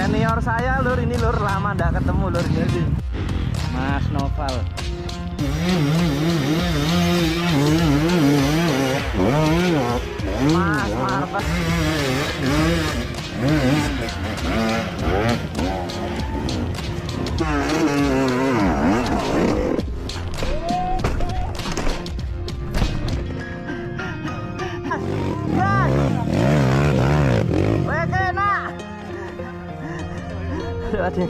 Senior saya lur, ini lur, lama ndak ketemu lur ini. Mas Noval. Mas Marpas. Aduh.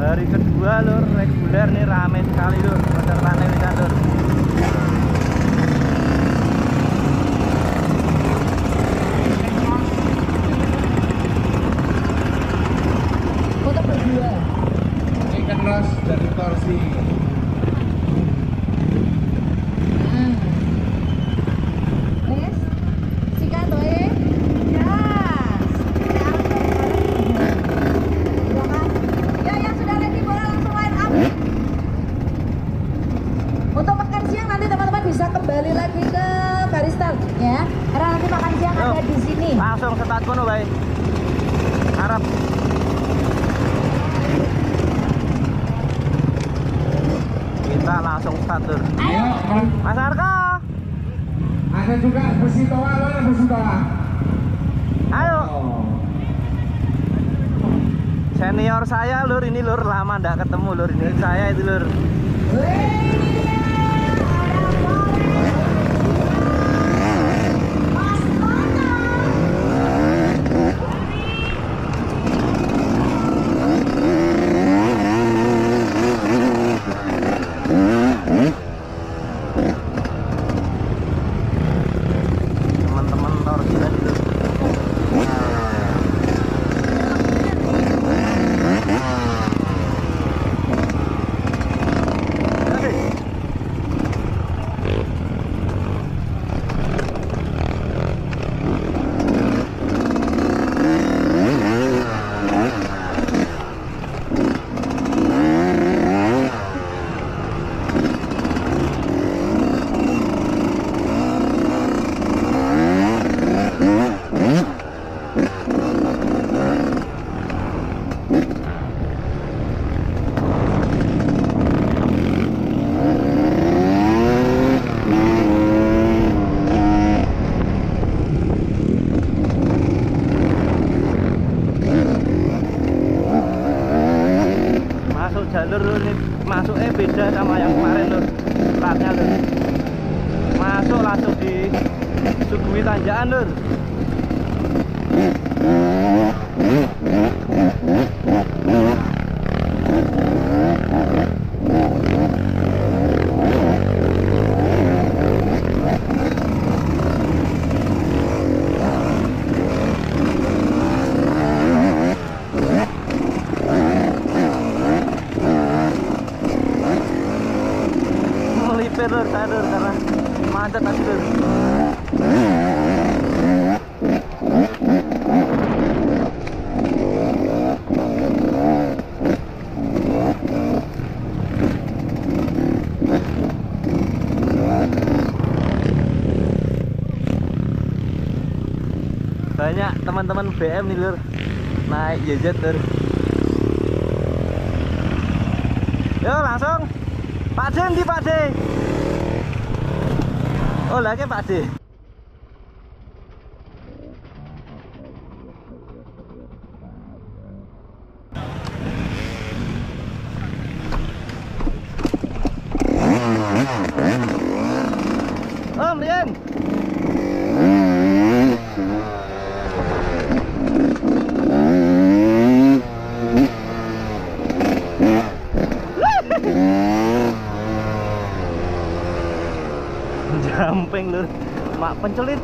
Hari kedua lur, reguler nih rame sekali lur, pesertanya bisa lur. Untuk berdua. Ikan ras dari torsi. Kembali lagi ke garis start ya. Karena nanti makan siang ada di sini. Langsung start kono bae. Harap. Kita langsung start tur. Ayo, Mas Arko. ada juga besi toa, mana besi toa? Ayo. Oh. Senior saya lur, ini lur, lama ndak ketemu lur, ini saya itu lur. Teman-teman torsi tadi lur. Masuk jalur lur, ini masuknya beda sama yang kemarin lur, platnya lur. Masuk langsung di Sugui Tanjakan lur. Melipir lur, saya lur, karena macet tadi lur. Banyak teman-teman BM nih lur, naik YZ lur. Yo langsung Pak D di Pak D. Oh lagi Pak D. Om Rian. Jumping lur, mak pencelit.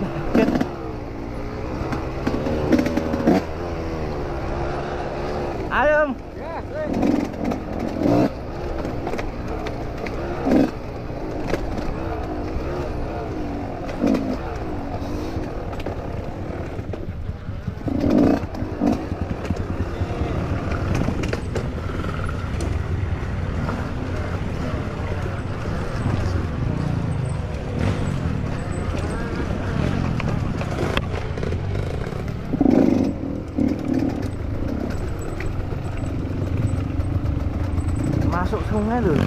Ayo. tanjakannya lur.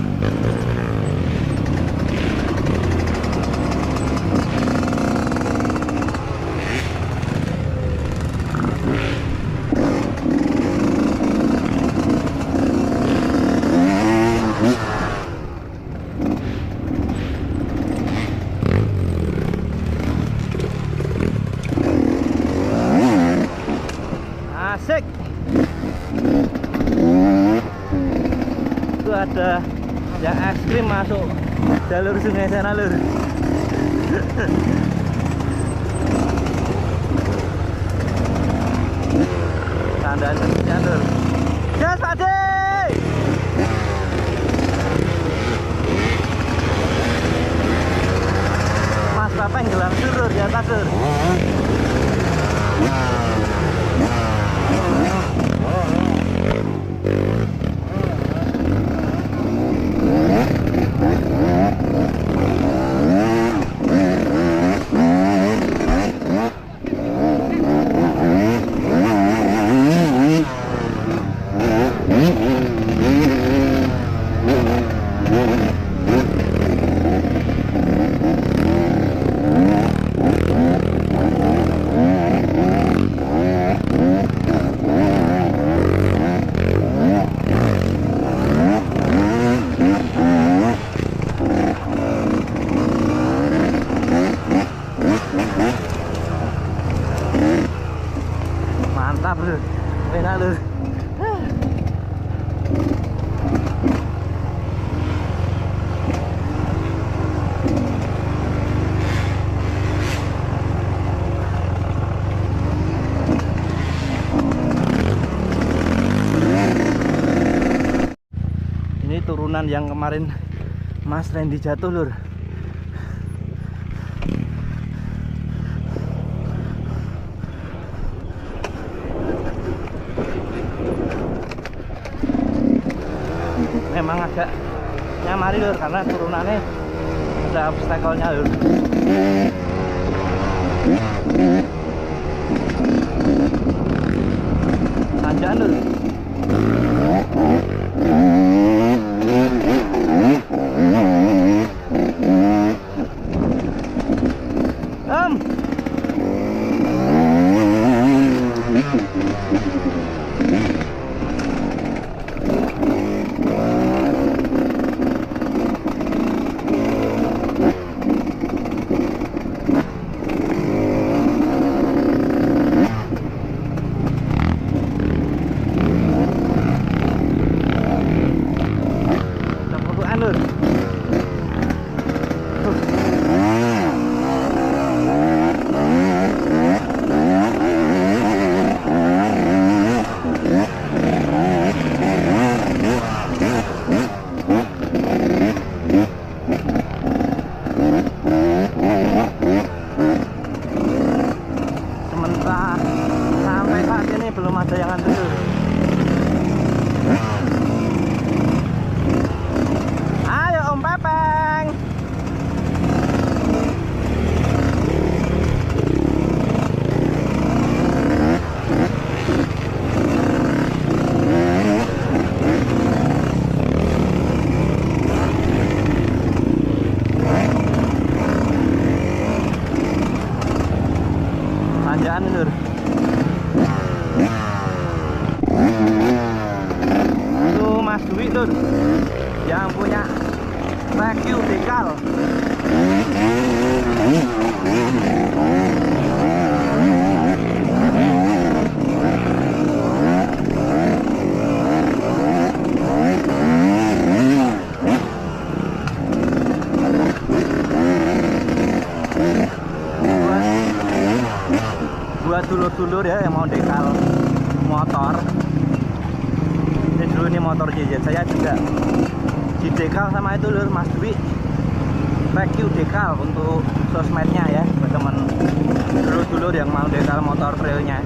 Asik. Itu ada yang ekstrim masuk jalur sungai sana lur. Tandaan tentunya lur. Gas Pak De. Mas Bapak gelang lur di atas lur. Mantap lur, enak lur. Ini turunan yang kemarin Mas Randy jatuh lur. Memang agak nyamari lur karena turunannya ada obstacle-nya lur. Tanjakan lur. Sampai saat ini belum ada yang antri. Ayo Om Pepeng. Tanjakan lur. Itu Mas Dwi lur yang punya vacuum dekal. Buat dulur-dulur ya yang mau dekal motor. Ini dulu ini motor JJ saya juga di dekal sama itu lur Mas Dwi. Vacuum dekal untuk sosmednya ya buat temen dulur-dulur yang mau dekal motor trailnya.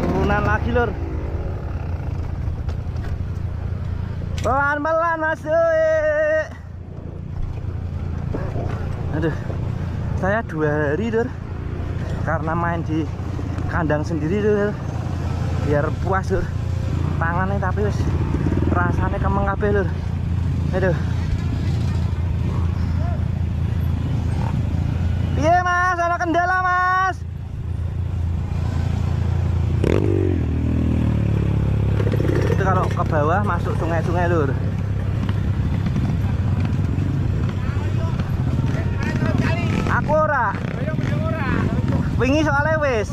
Turunan lagi lur. Pelan-pelan Mas Dwi. Aduh, saya 2 hari lur karena main di kandang sendiri lur biar puas lur. Tangannya tapi wis rasanya kemeng kabeh lur. Aduh. Piye Mas, ada kendala Mas? Itu kalau ke bawah masuk sungai-sungai lur. Aku ora. Wingi soalnya wis.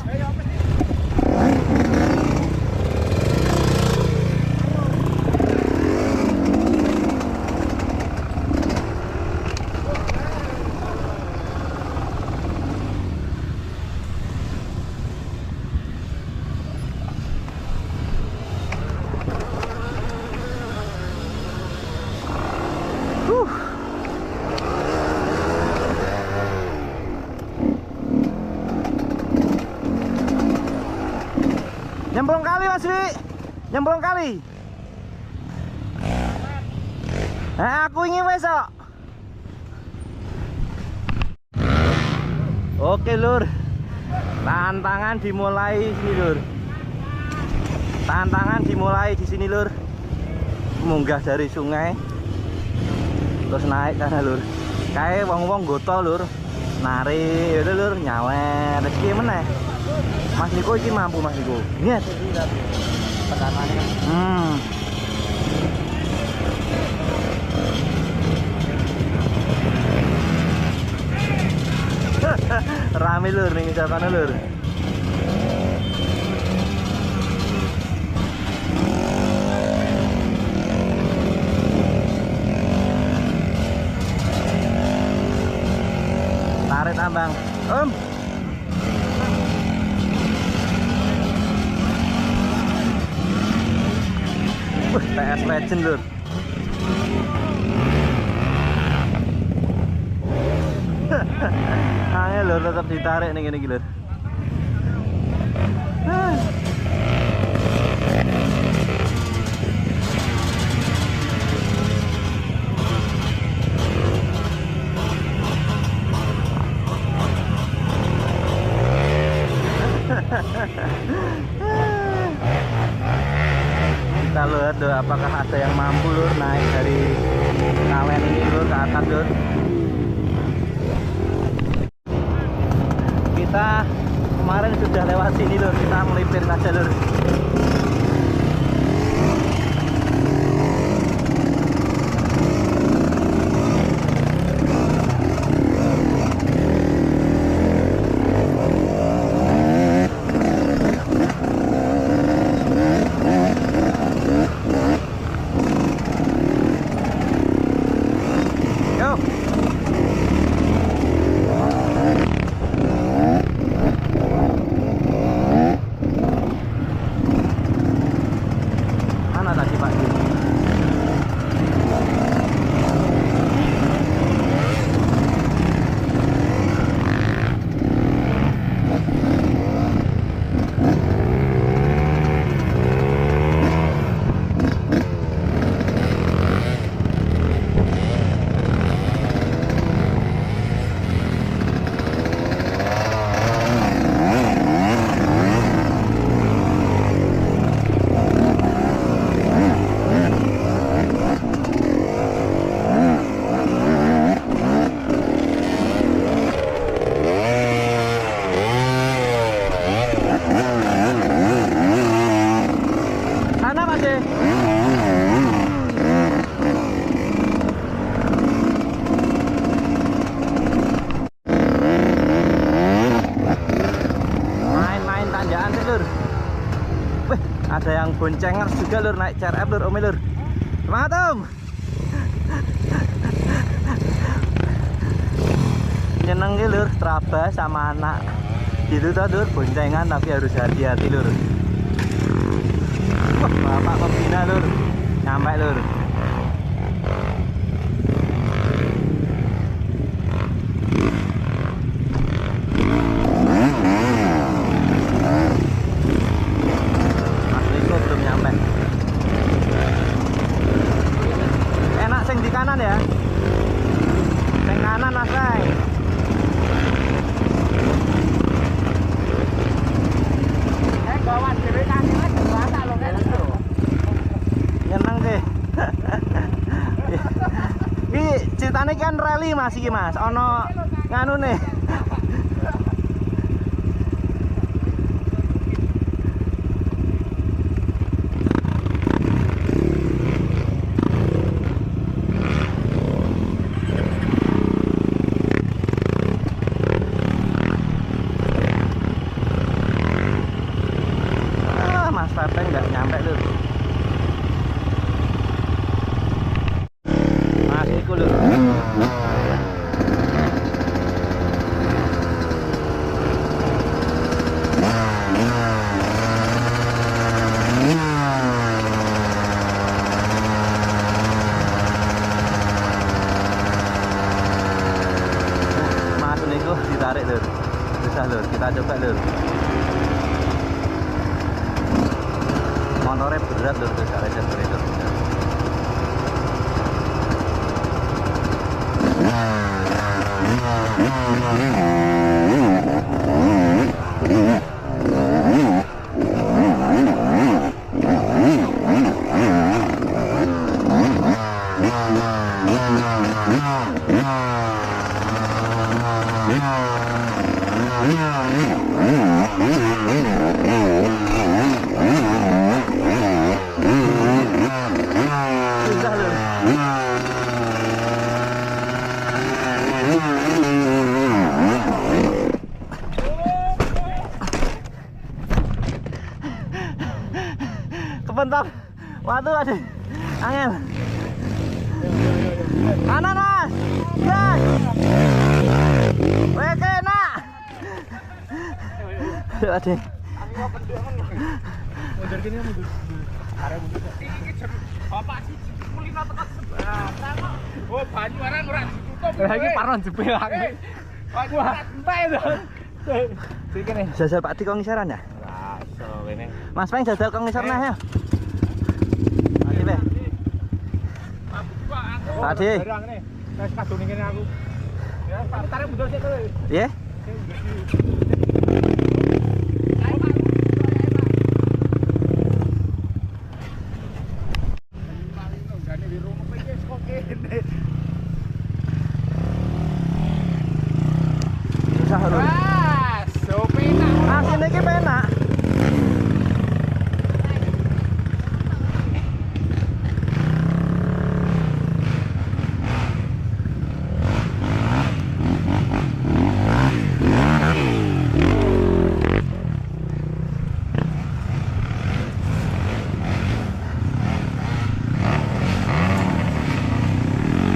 Nyemplung kali Mas Wi, nyemplung kali. Aku ingin besok. Oke lur, tantangan dimulai sini lur. Tantangan dimulai di sini lur. Munggah dari sungai, terus naik sana lur. Kayak wong-wong goto lur, nari, itu lur nyawet. Rezeki meneh. Mas Niko ini mampu Mas Niko. Lihat. Rame lur nih misalkan lur. Tarik tambang. TS Legend lur. Angel lur, tetap ditarik nih gini lur. Kita lihat lur, apakah ada yang mampu lur naik dari kawen ini lur ke atas lur. Kita kemarin sudah lewat sini lur, kita melipir saja lur. Ada yang boncengers juga lur, naik CRF lur, Om lur. Semangat Om. Nyeneng lur, teraba sama anak. Gitu tuh lur, boncengan tapi harus hati-hati lur. Wah, bapak pembina lur, nyampe lur. Ya, yang kanan mas Ray. Kawan kiri kaki mas, tak lo kayak gitu. Ceritanya kan rally Mas iki Mas, ono nganu nih. Mas Pepeng nggak nyampe tuh. Mas iku lho. Mas niku ditarik lho. Susah lho, kita coba lho. Motornya berat lho, bisa aja beredar. Susah lho. Kepentok. Waduh, aduh. Angel. Kanan, Mas. Gas. Weke, nak. Aduh. Mundur gini mundur. Arek mundur. Iki jem bapak sih kulino tekan sebelah. Oh, banyu arek ora ditutup. Lah iki paron jebel aku. Wah, entek to. Iki nih. Jajal Pak Di kok ngisaran ya? Lah, iso kene. Mas Peng jajal kok ngisar nah ya. Mas Di. Pak Di. Wis kadone kene aku. Ya, Pak tarik mundur sik kowe. Iya? Susah lho. Wah, so penak. Asine iki penak.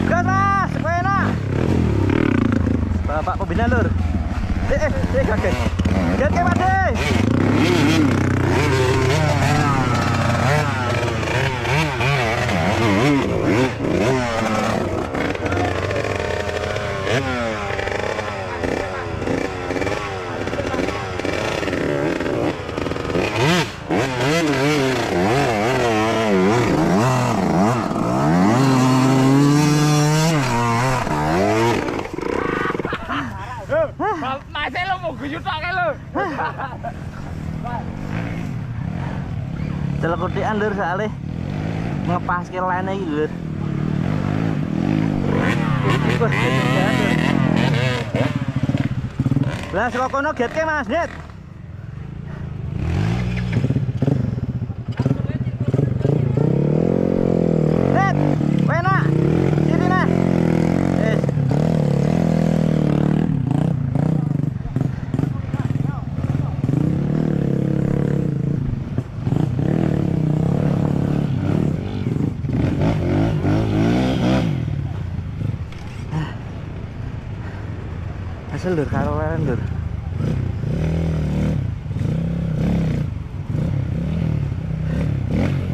Gas Mas, penak. Bapak pembina lur. Kaget. Kaget Pak Di. Mas lo mau guyu tok lho. Celekutian lur soalnya ngepaske lane iki lur. Lah saka kono getke Mas, Net. Net, enak. Sini nah. Asal lur karo leren lur.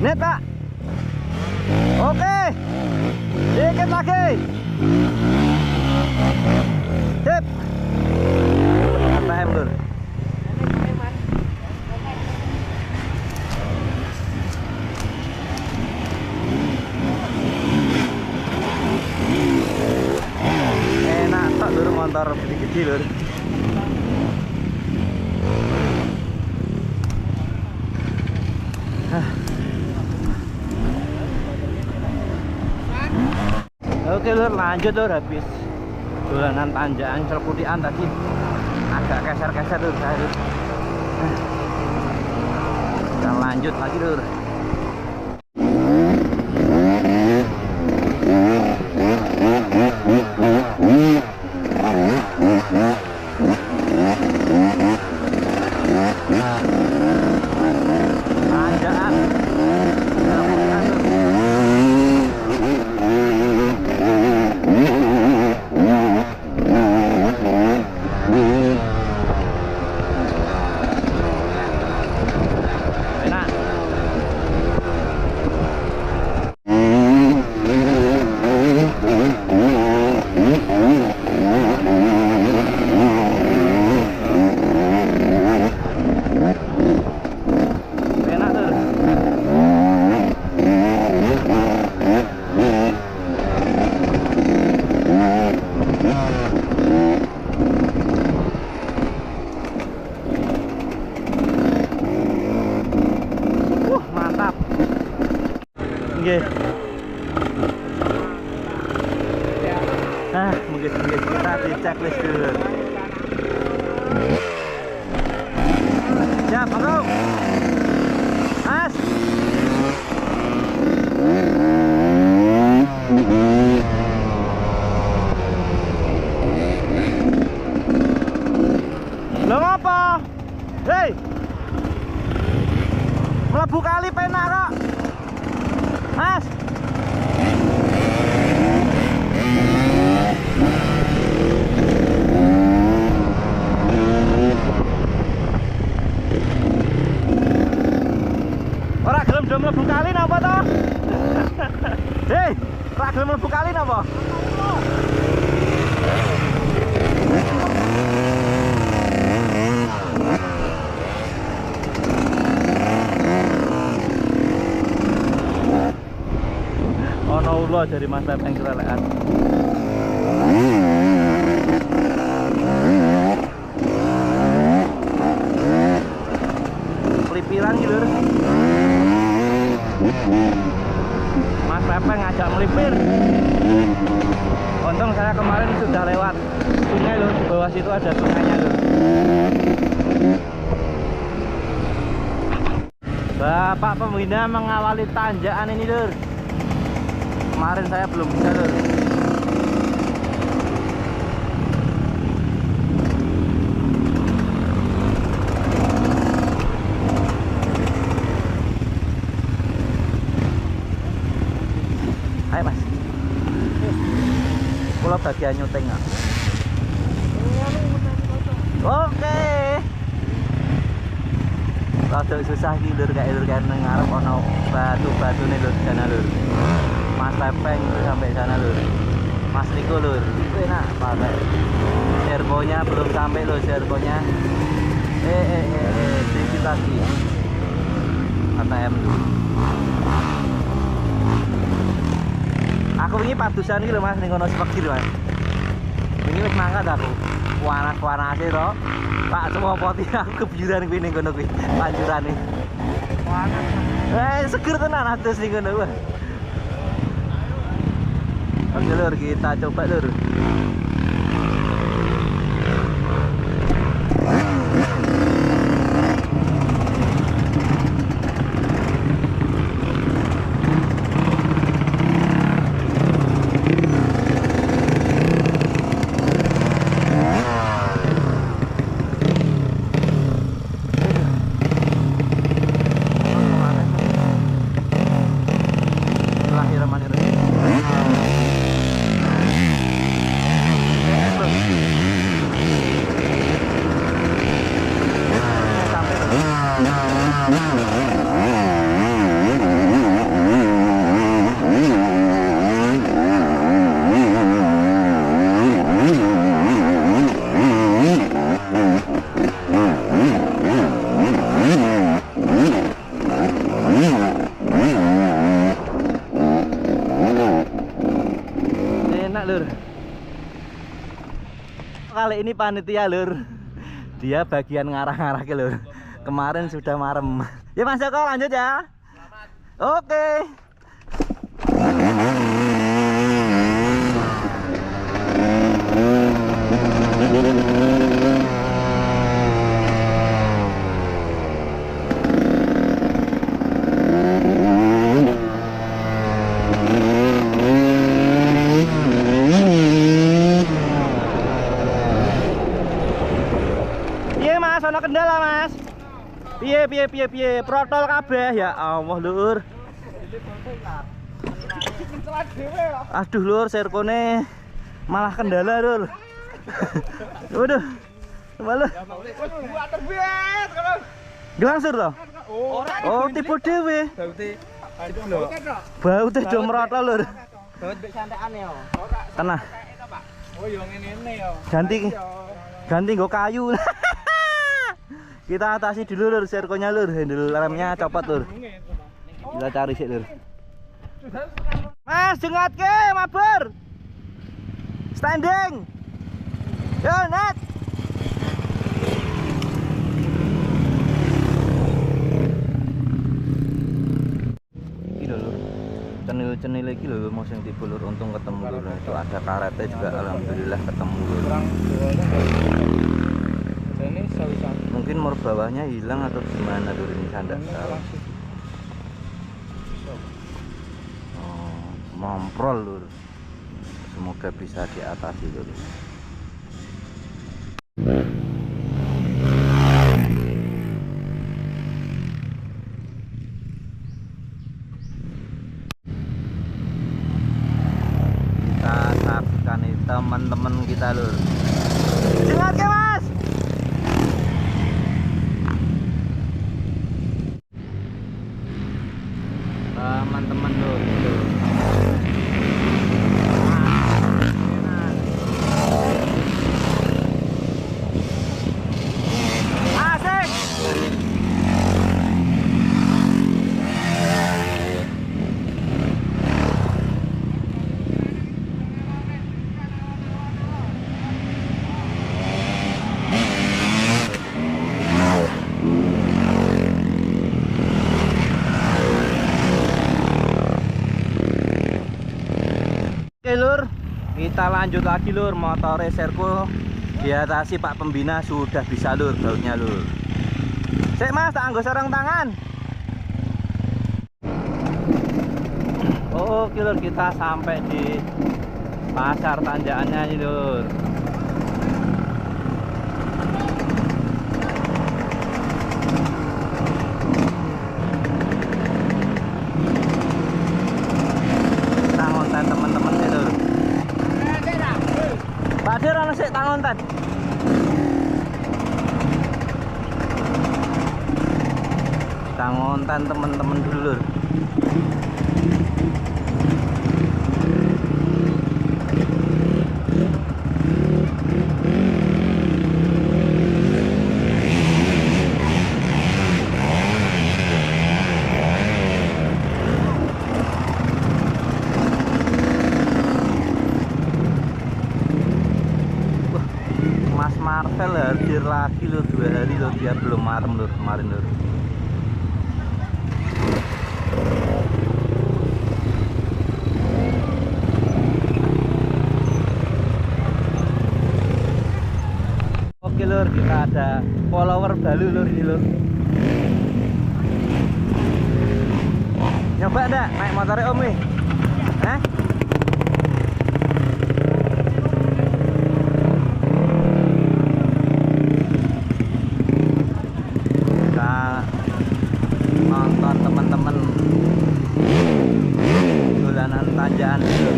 Net Pak. Oke. Dikit lagi. Sip. ATM lur. Enak tok lur motor gede lur. Oke lur, lanjut lur, habis dolanan tanjakan Celputian tadi agak keser-keser lur saya lur. Dan lanjut lagi lur. Tanjakan Celputian lur. Enak. Enak tuh. Mantap. Nggih. Mungkin kita di checklist dulu. Siap, halo. Mas. Lo ngapa? Hei. Mlebu kali penak kok. Mas. Ora gelem do mlebu kali napa to? Hei, ora gelem mlebu kali napa? Ono ulo dari Mas Pepeng kelelekan. Pelipiran gitu lur. Mas Pepeng ngajak melipir. Untung saya kemarin sudah lewat sungai lur, di bawah situ ada sungainya lur. Bapak pembina mengawali tanjakan ini lur. Kemarin saya belum bisa lur. Ayo mas. Pulau bagian nyuting nggak? Oke. Rada susah iki lur kayak ngarep ono batu-batu nih lur sana lur. Mas Pepeng sampai sana lur. Mas Riko lur. Enak pakai. Servonya belum sampai lur, servonya. Sedikit lagi. ATM. Aku ini padusan iki lho Mas ning kono sepegir Mas. Ini wis mangkat aku. Panas-panase to. Pak semua poti aku kebiuran kuwi ning kono kuwi. Pancurane. Panas. Seger tenan atus ning kono. Oke lur, kita coba lur. Enak lur. Kali ini panitia lur. Dia bagian ngarah-ngarah ke lur. Kemarin sudah marem. Ya Mas Joko lanjut ya. Oke. ono kendala, Mas. Piye, protol kabeh ya Allah, Lur. Aduh, Lur, serkone malah kendala, Lur. Waduh. Malah. Gelangsur toh? Oh, tipe dhewe. Bau teh do merotol, Lur. Baut mbek santekane yo. Tenah. Oh, yo ngene yo. Ganti nggo kayu. Kita atasi dulu, Lur, serkonya, Lur. Handle remnya copot, Lur. Kita cari sih, Lur. Mas, jengatke mabur. Standing. Yo, Nat. Iki lho, Lur. Cenil-cenil iki lho mau sing tipu, Lur. Untung ketemu, Lur. Itu ada karetnya juga, alhamdulillah ketemu, Lur. Ini sawisan. Mungkin mur bawahnya hilang atau gimana, Lur, ini saya nggak tahu. Oh, momprol, Lur. Semoga bisa diatasi, Lur. Kita saksikan nih teman-teman kita, Lur. Jengat ke, Mas. Teman-teman, Lur. Asik. Oke, Lur, kita lanjut lagi, Lur. Motor Serko diatasi Pak Pembina sudah bisa, Lur, bautnya, Lur. Sik, Mas, tak anggo sarung tangan. Oke, Lur, kita sampai di pasar tanjakannya nih, Lur. Teman-teman ya, Lur. Pak Dir ana sik tangonten. Tangonten teman-teman dulu, Lur. Mas Marvel hadir lagi, Lur, 2 hari, Lur. Dia belum marem, Lur, kemarin, Lur. Oke, Lur, kita ada follower baru, Lur, ini, Lur. Nyoba enggak naik motornya Om nih? Hah? Nonton teman-teman dolanan tanjakan itu.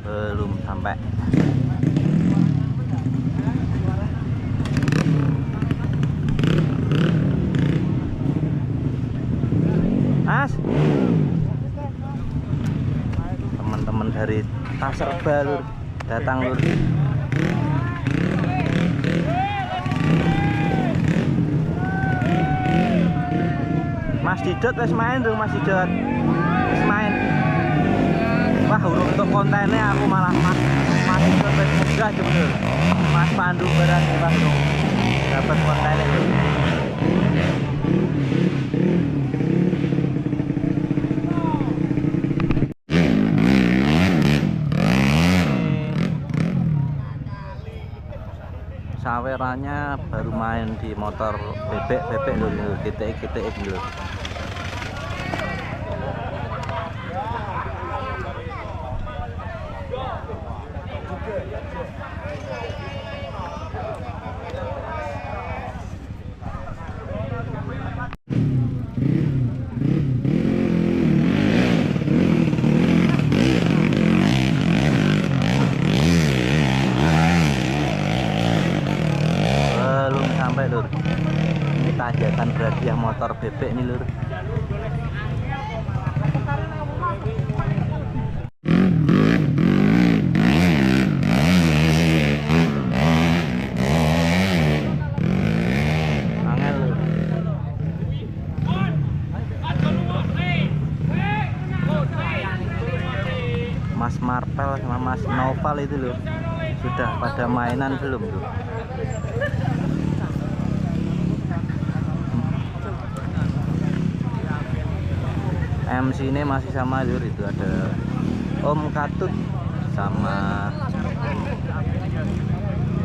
Belum sampai. Mas, teman-teman dari Taserba, Lur, datang, Lur. Mas Didot wis main, Lur, Mas Didot. Wis main. Wah, urung untuk kontennya aku malah Mas Didot wis munggah, Lur. Mas Pandu barang wah urung dapat kontennya, Lur. Sawerannya baru main di motor bebek Lur, GTX Lur. lur. Ini tanjakan berhadiah motor bebek nih lur. Angel lur. Mas Marvel sama Mas Noval itu loh sudah pada mainan belum tuh? MC ini masih sama lur, itu ada Om Katut sama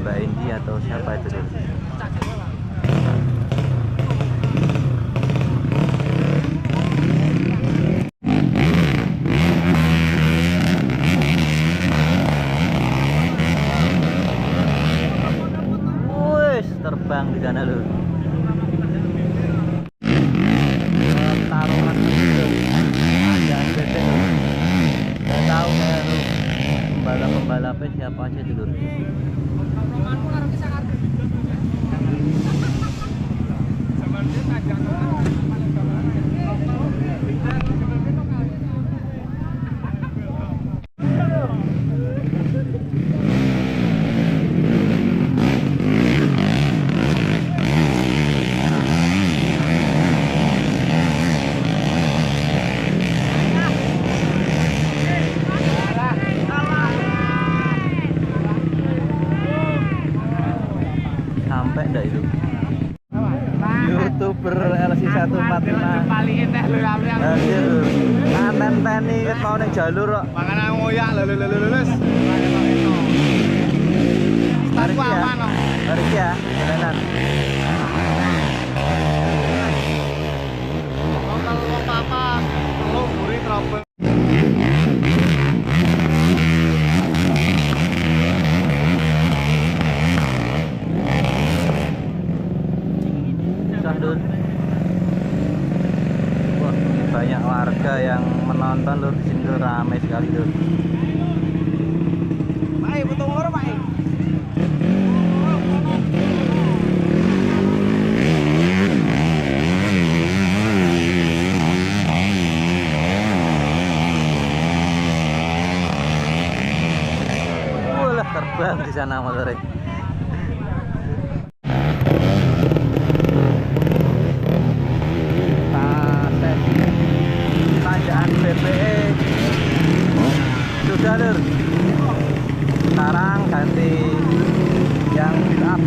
Mbak Indi atau siapa itu lur. Terbang di sana lur. Taruhan ada bebek. Nggak tahu ya lu pembalapnya siapa aja dulu. Sampai enggak itu? YouTuber LC145 Balikin teh lur amri. Ngaten-ten iki mau ning jalur kok. Makane ngoyak lulus. Mari ya. Mari ya, jalanan. Kalau apa-apa, lu buri trouble. Lur. Wah, banyak warga yang menonton lur, di sini lur, ramai sekali lur. Baik, betul lur, baik. Wah, terbang di sana motornya. Sudah lur, sekarang ganti yang pick up.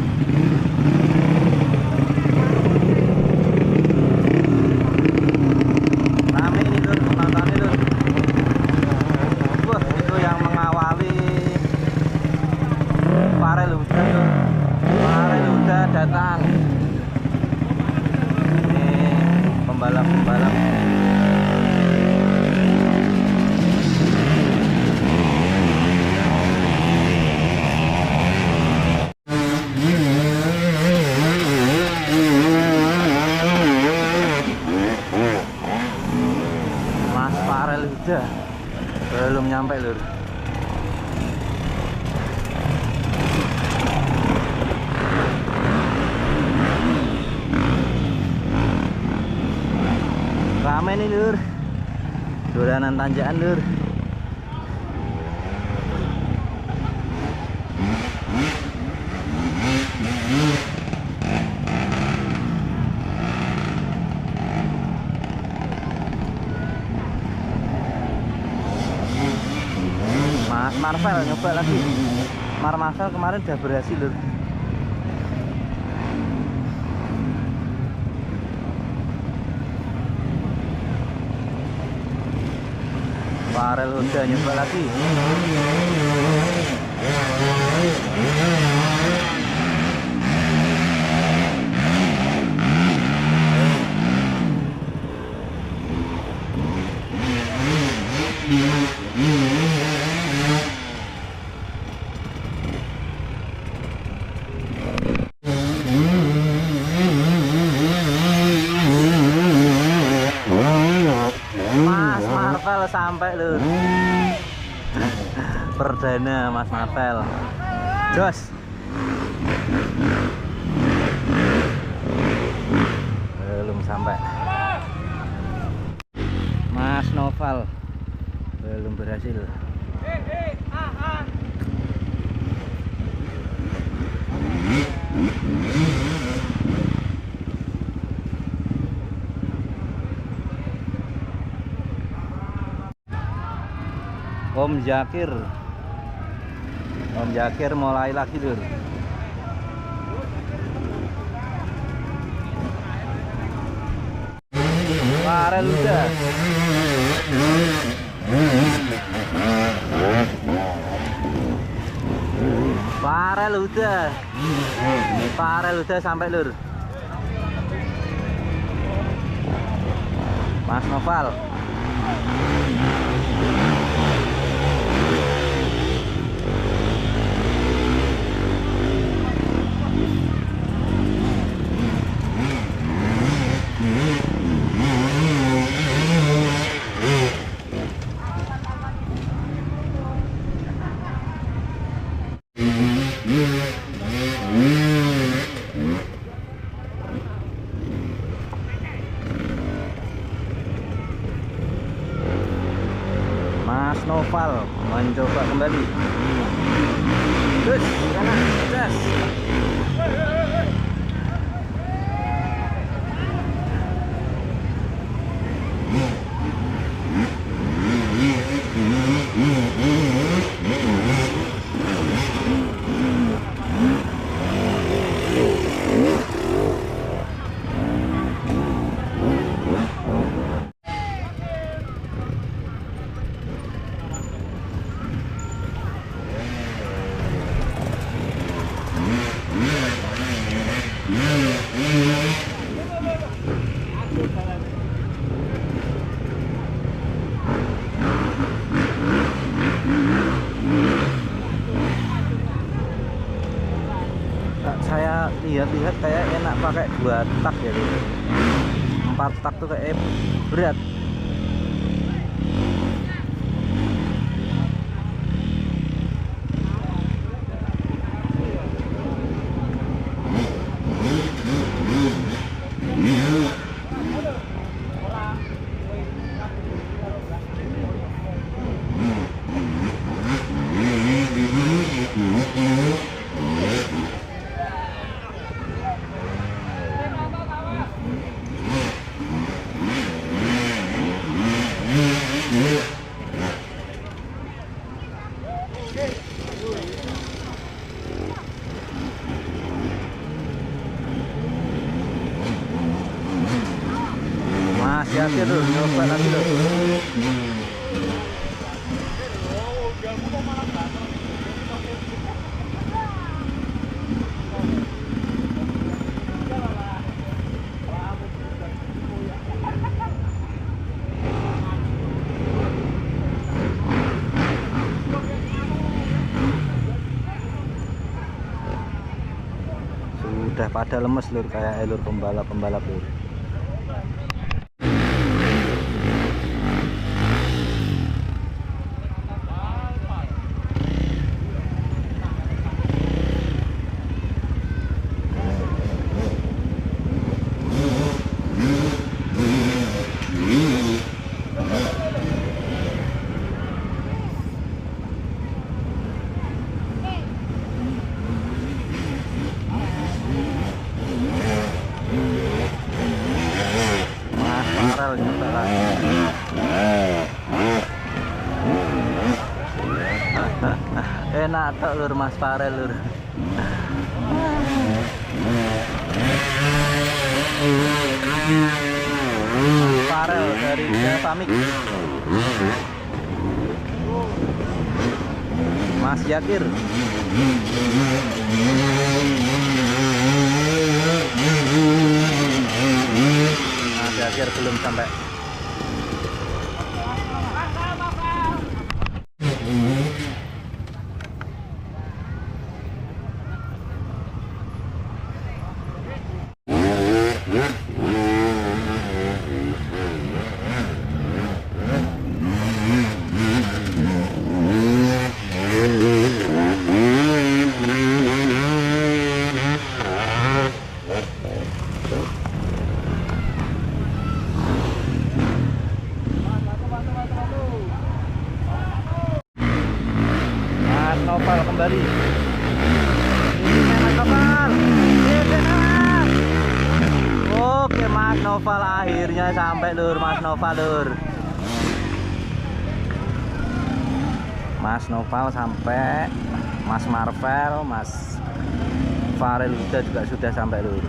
Rame ini lur, penontonnya lur. Wah, itu yang mengawali Farel udah lur. Farel udah datang. Ini pembalap-pembalap. Udah belum nyampe lur. Rame nih lur, dolanan tanjakan lur. Mas Marvel nyoba lagi. Marvel kemarin udah berhasil lur. Farel udah nyoba lagi. Mas Marvel sampai lur. Perdana Mas Marvel. Jos. sampai. Mas Noval belum berhasil. Om Zakir mulai lagi lur. Farel udah. Farel udah sampai lur. Mas Noval. Mas Noval mencoba kembali. Terus, gas. Saya lihat-lihat kayak enak pakai 2 tak ya, 4 tak tuh kayak berat. Masih hati dulu, coba lagi dulu. Sudah pada lemes lur, kayak lur pembalap lur. Enak tok lur Mas Farel lur. Farel dari Pamik. Mas Zakir. Mas Zakir belum sampai. Mas Noval akhirnya sampai lur, Mas Noval lur. Mas Noval sampai, Mas Marvel, Mas Farel juga sudah sampai lur.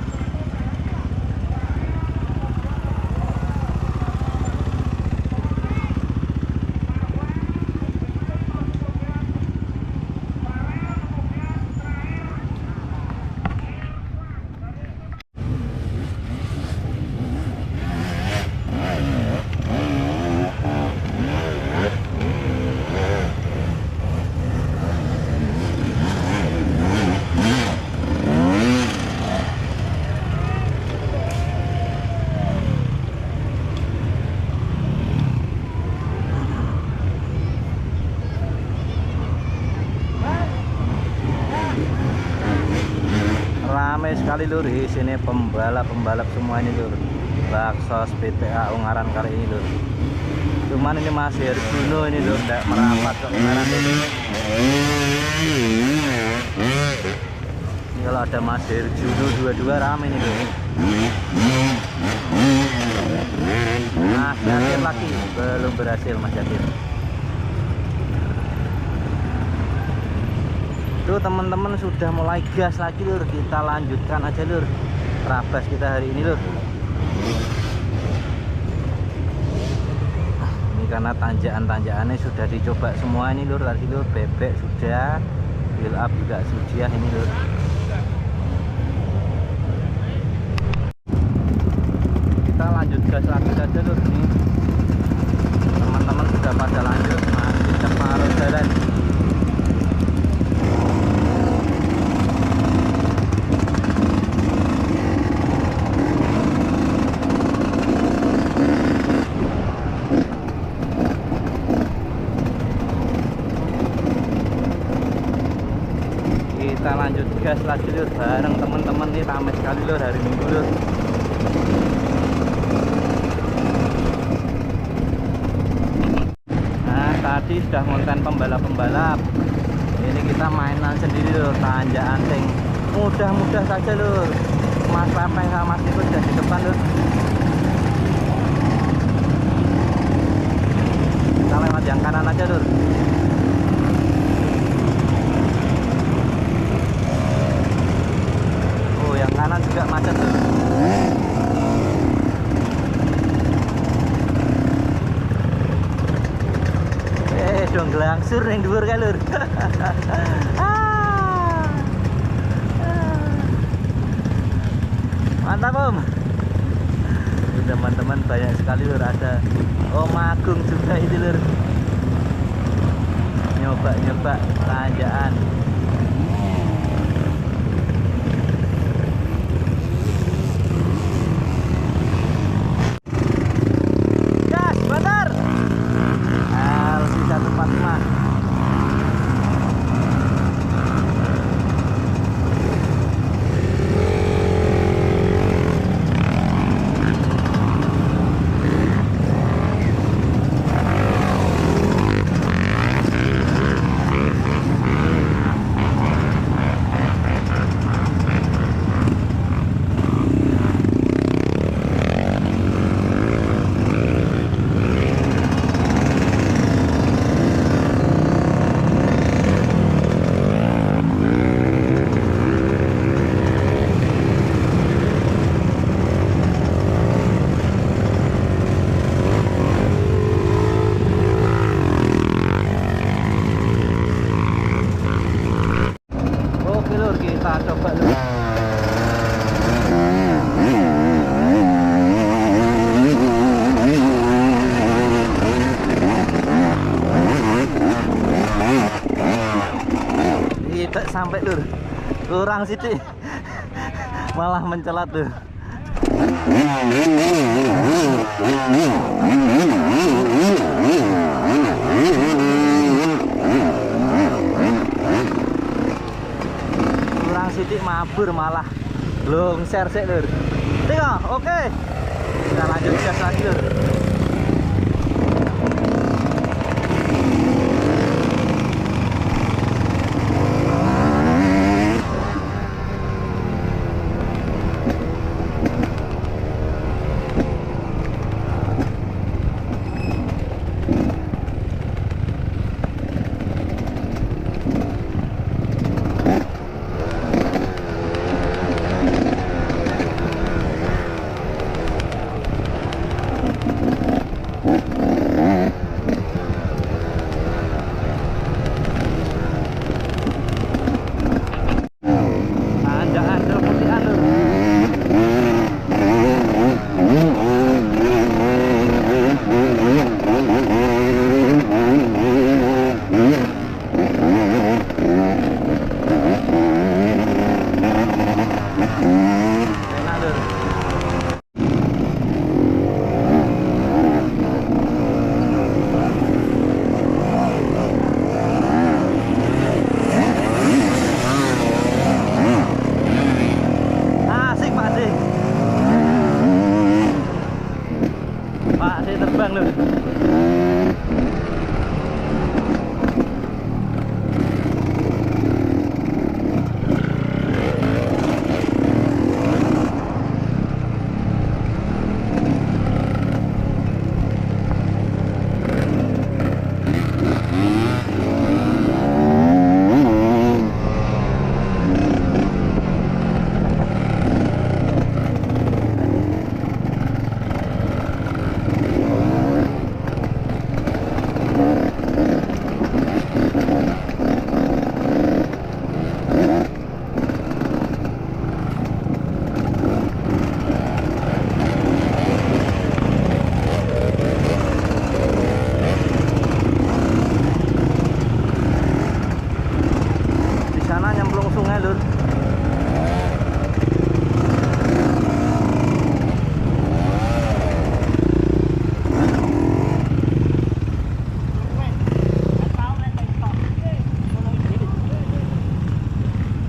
Ramai sekali lur, di sini pembalap semua ini lur. Baksos PTA Ungaran kali ini lur. Cuman ini masih Herjuno ini lur, tidak merapat ke Ungaran lur. Ini kalau ada Mas Herjuno dua-dua ramai ini lur. Nah, Yatir lagi belum berhasil Mas Yatir. Tuh teman-teman sudah mulai gas lagi lur, kita lanjutkan aja lur Rabas kita hari ini lur. Ini karena tanjakan-tanjakannya sudah dicoba semua ini lur, tadi lur bebek sudah, wheel up juga sudah ini lur. Kita lanjut gas lagi saja lur. Ini teman-teman sudah pada lanjut, masih separuh jalan. Kita lanjut gas lagi lur bareng teman-teman nih, ramai sekali lur hari Minggu lur. Nah tadi sudah konten pembalap-pembalap, ini kita mainan sendiri lur, tanjakan sing mudah-mudah saja lur. Mas Pepeng sama Mas Niko sudah di depan lur. Kita lewat yang kanan aja lur. Kanan juga macet tuh. Dong gelangsur yang dhuwur kan lur. Mantap Om. Teman-teman banyak sekali lur, ada Om Agung juga itu lur. Nyoba-nyoba tanjakan. Kita coba dulu. Kita sampai lur, kurang sih malah mencelat lur. Sidik mabur malah longser sih lur. Tengok, oke. Kita lanjut gas lagi lur. lur.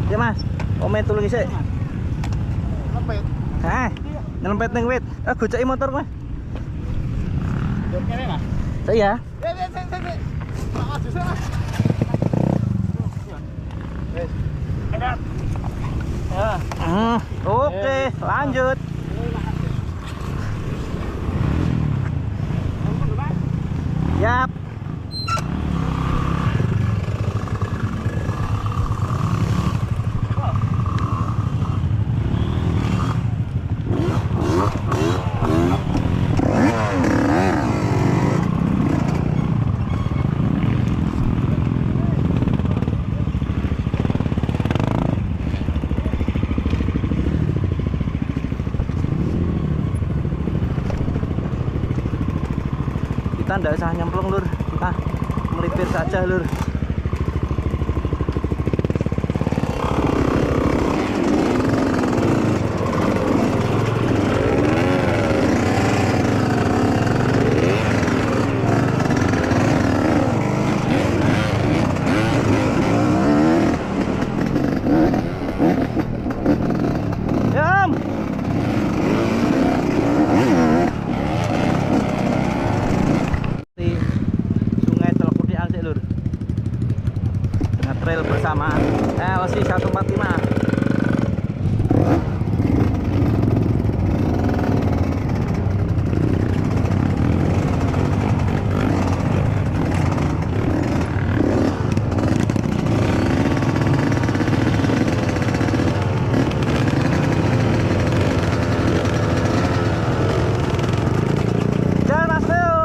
Ya Mas, omen tulung isik. Lempet. Hah? Nyelempet ning wit. Goceki motor kowe. Jor kene, Mas. Saya. Sik. Maju sik, Mas. Wes. Enak. Ya. Oke, lanjut. Yap. Kita ndak usah nyemplung lur, kita melipir saja lur. Jam. Trail bersama LC 145. Jalan Mas Leo.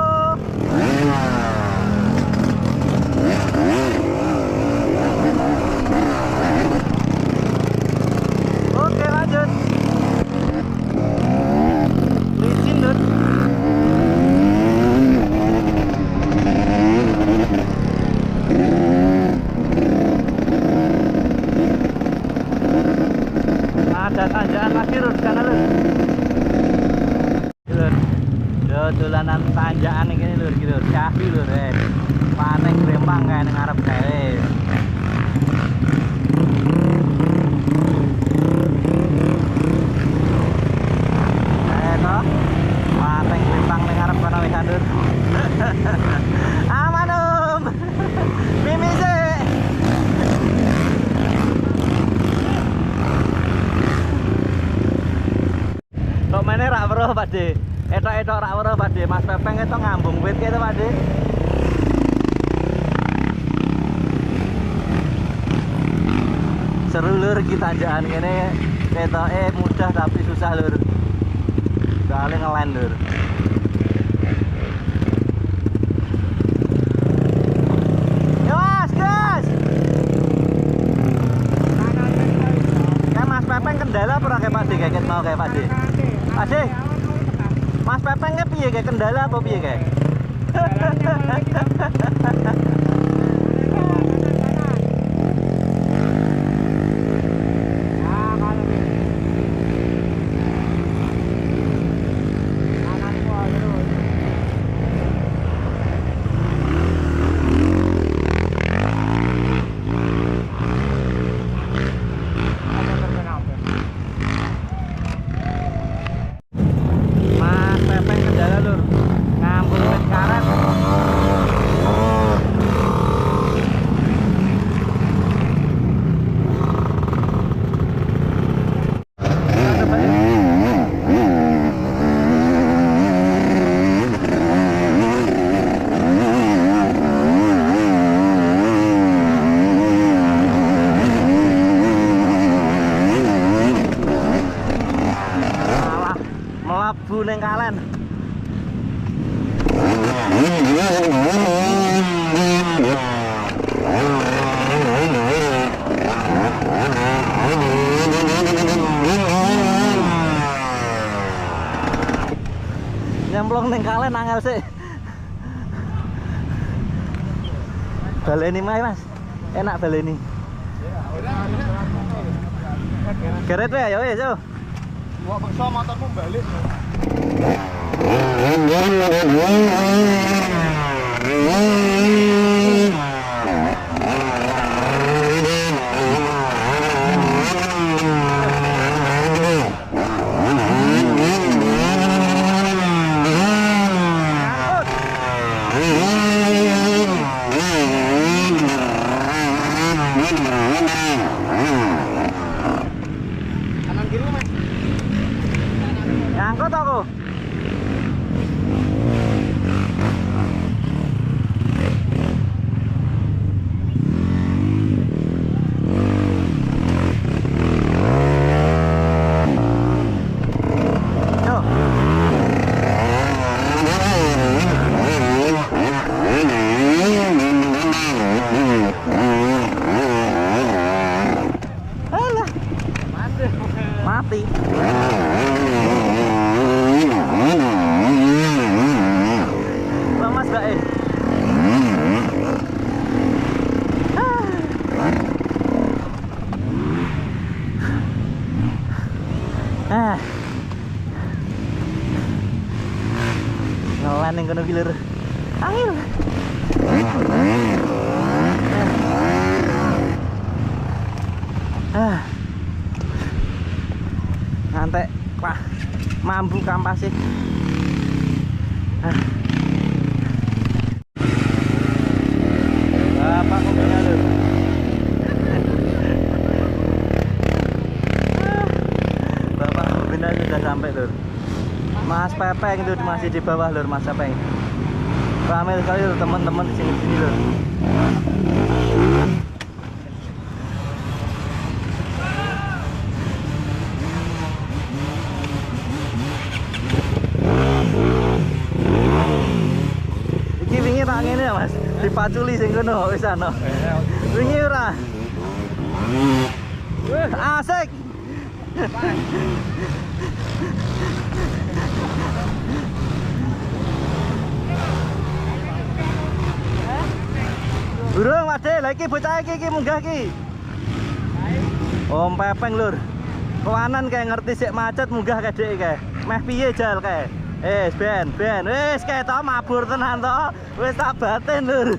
Oke lanjut. Licin lur. Ada tanjakan lagi lur di sana lur. Lur. Yo dolanan tanjakan ini lur gitu. Capi lur panek grempang kayak ning ngarep kae. Pateng lintang ning arep kono wis andur. Aman Om. Mimi sik. Kok meneh rak weruh Pak De. Etok-etok rak weruh Pak De. Mas Pepeng itu ngambung wit gitu Pak De. Seru lur kita tanjakan ngene ketoke mudah tapi susah lur. Soalnya ngelen lur. Ya Mas, gas. Ya Mas Pepeng kendala apa kayak Pak De kayak mau kayak Pak De? Pak De. Mas Pepeng ke piye kayak kendala apa piye kayak? Mas Pepeng kendala lur. Ngambung mlebu ning kalen. Nyemplung ning kalen angel sih. Baleni mae, Mas. Enak baleni. Geret wae ya wis yo. Gua paksa motormu balik. Kanan kiri Mas. Nyangkut aku. Yo. Alah, mati. Mas gak ngelan yang kena gilir angin. Ngantek wah mambu kampas sih. Bapak kopinya lur. Bapak kopinya sudah sampai lur. Mas Pepeng itu masih di bawah lur, Mas Pepeng. Ramai sekali lur teman-teman di sini lur. Iki wingi tak ngene ya Mas, dipaculi sing kono wis ana. Wingi ora. Asik. Burung Wade, lagi bocah iki munggah iki. Om Pepeng lur. Kawanan kayak ngerti sik macet munggah kae dhek kae. Meh piye jal kae? Ben. Wis kae to mabur tenan to. Wis tak batin lur.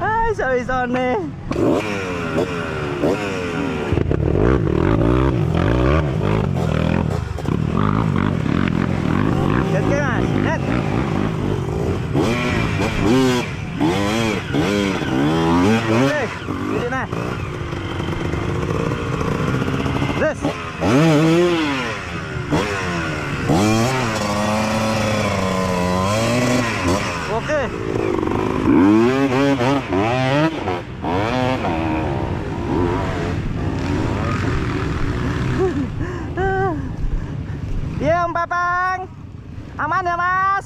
Hai iso-isone. Get Mas, get. Oke, ini nah. Yes. Oke. Iya Om Pepeng. Aman ya Mas?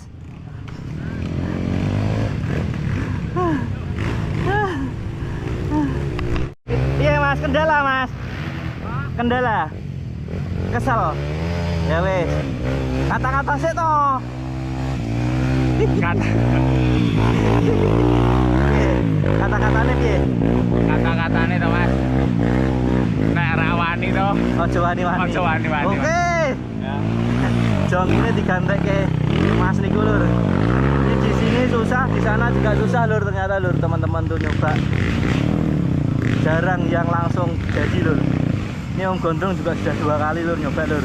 Iya Mas, kendala Mas. Kendala. Kesel. Ya wes. Kata-kata sih toh. Kata-katanya piye? Kata-katanya to Mas. Nek rawani to. Ojo wani-wani. Ojo wani-wani. Oke. Ya. Jong ini digantek ke Mas niku lur. Ini di sini susah, di sana juga susah lur ternyata lur teman-teman tuh nyoba. Jarang yang langsung jadi lur. Ini Om Gondrong juga sudah 2 kali lur nyoba lur.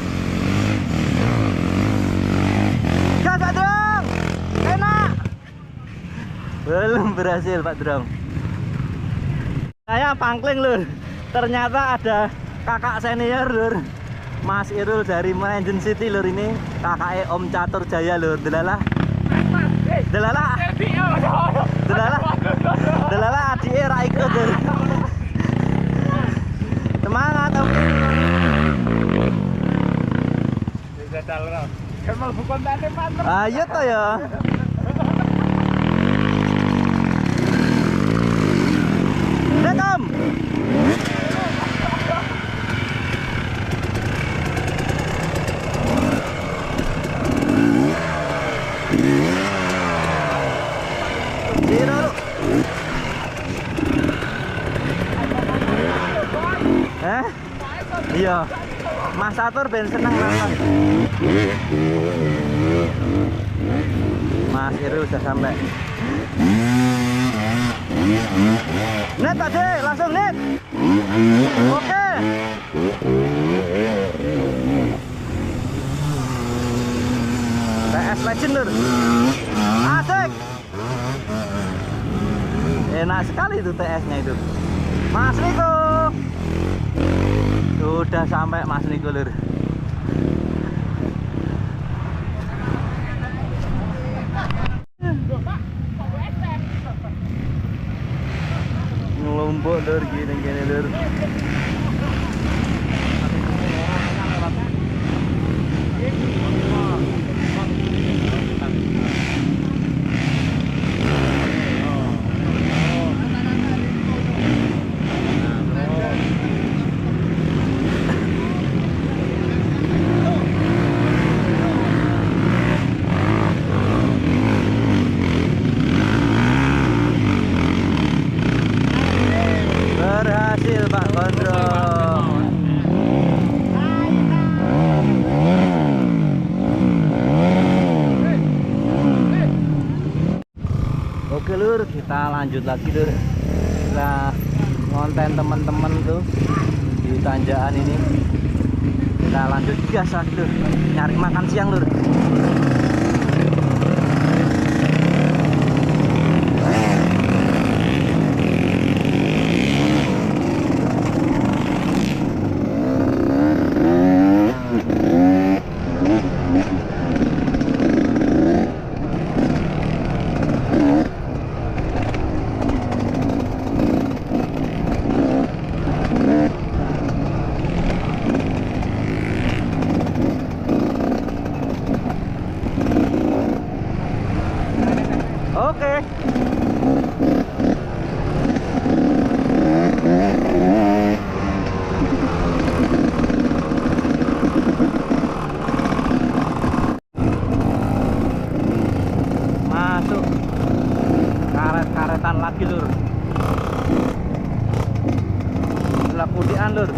Gas Pak Drong. Enak. Belum berhasil Pak Drong. Saya pangkling lur. Ternyata ada kakak senior lur. Mas Irul dari Manjen City lur ini. Kakaknya Om Catur Jaya lur. Delalah. Delalah adike ra ikut lur. Semangat Om. Kan mlebu kontene panter. Ayo toh ya. Rekam. Zero. Iya. Mas Atur ben seneng nonton. Mas Irul udah sampai. Net tadi, langsung net. Oke. TS Legend lur. Asik. Enak sekali itu TS-nya itu. Mas Niko. Sudah sampai Mas Niko lur. Ngelompok lur gini-gini lur. Berhasil Pak Gondrong. Oke lur, kita lanjut lagi lur. Kita ngonten teman-teman tuh di tanjakan ini. Kita lanjut gas lagi lur. Nyari makan siang lur. Oke. Masuk karet-karetan lagi lur. Lapudian lur.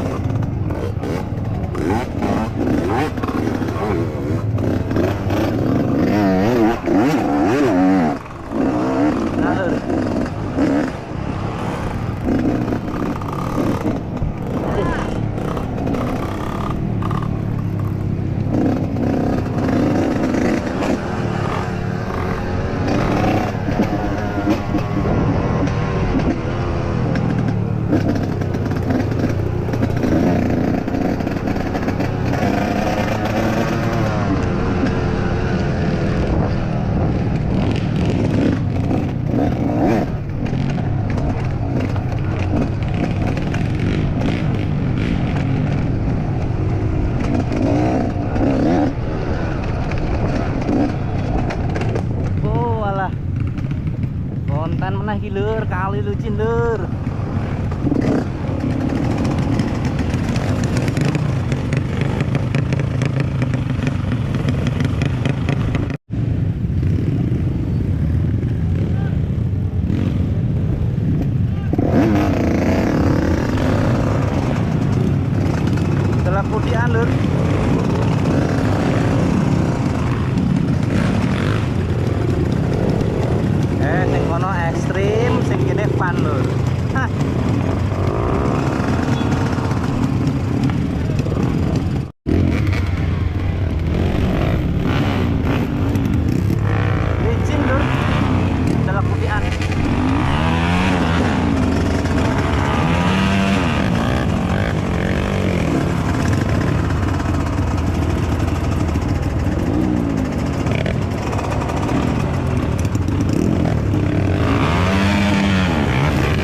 Konten menah iki lur, kali lucin lur. Setelah pudian lur. Sing kono ekstrim, sing kene fun lur. Hah. Licin lur. Dalam pudian.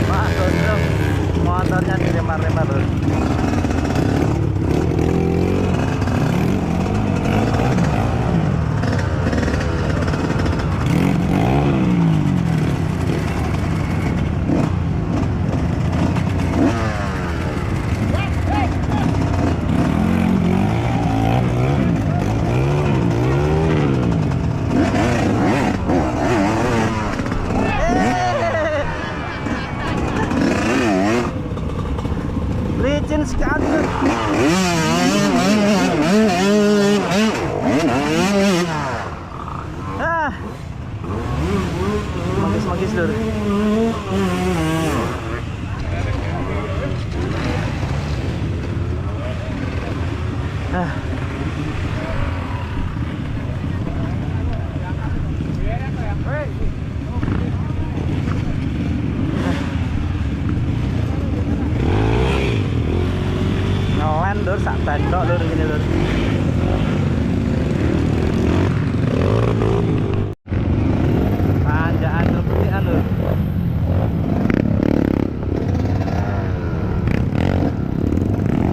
Pak Gondrong Ngelen lur, sak bandok lur gini lur. Tanjakan Putihan lur.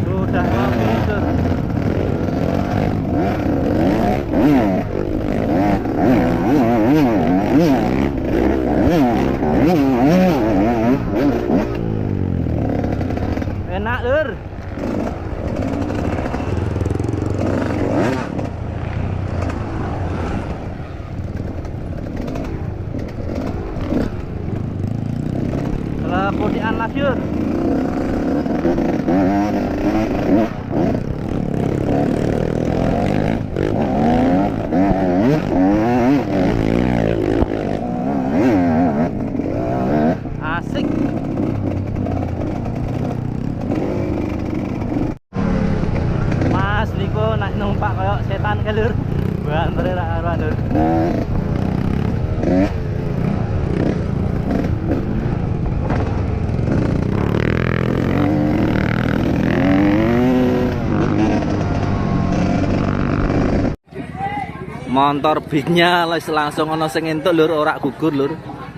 Sudah mau finish lur. Enak lur. Putihan lasyur. Asik. Mas Niko naik numpak kayak setan ke lur. Banter ra karo lur. Motor beatnya langsung ono sing entuk lur, ora gugur lur.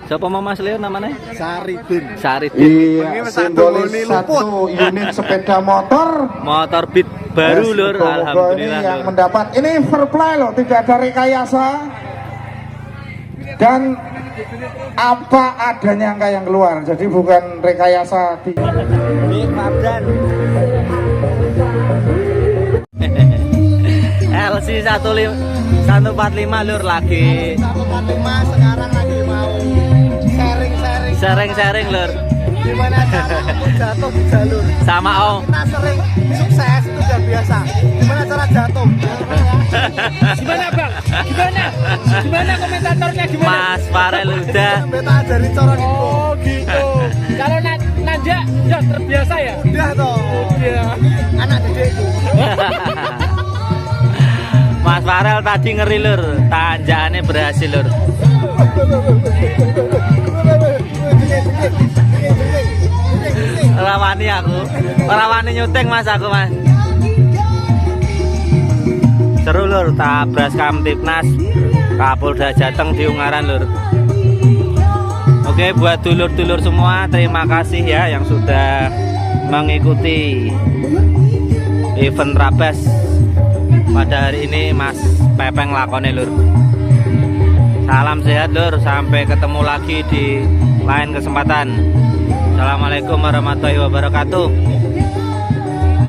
Siapa mau Mas Leo namanya? Saridin. Saridin. Iya, simbolis satu unit sepeda motor. Motor beat baru lur, Semoga alhamdulillah ini yang lur. mendapat ini fair play loh, tidak ada rekayasa dan apa adanya angka yang keluar, jadi bukan rekayasa di Big Mabdan. LC 145 lur lagi. 145 sekarang lagi mau Sharing lur. gimana cara aku jatuh di jalur. Sama Om. Kita sering sukses itu udah biasa. Gimana cara jatuh? Gimana Bang? Gimana komentatornya gimana? Mas Farel udah. Beta ajarin cara niku. Oh gitu. Kalau nanjak ya terbiasa ya? Udah toh. Iya. Anak dedekku. Mas Farel tadi ngeri lur, tanjakannya berhasil lur. Rawani aku, rawani nyuting mas aku mas. Seru lur, tabras Kamtipnas Kapolda Jateng di Ungaran lur. Oke, buat dulur-dulur semua terima kasih ya yang sudah mengikuti event Trabas pada hari ini. Mas Pepeng lakone lur. Salam sehat lur, sampai ketemu lagi di lain kesempatan. Assalamualaikum warahmatullahi wabarakatuh.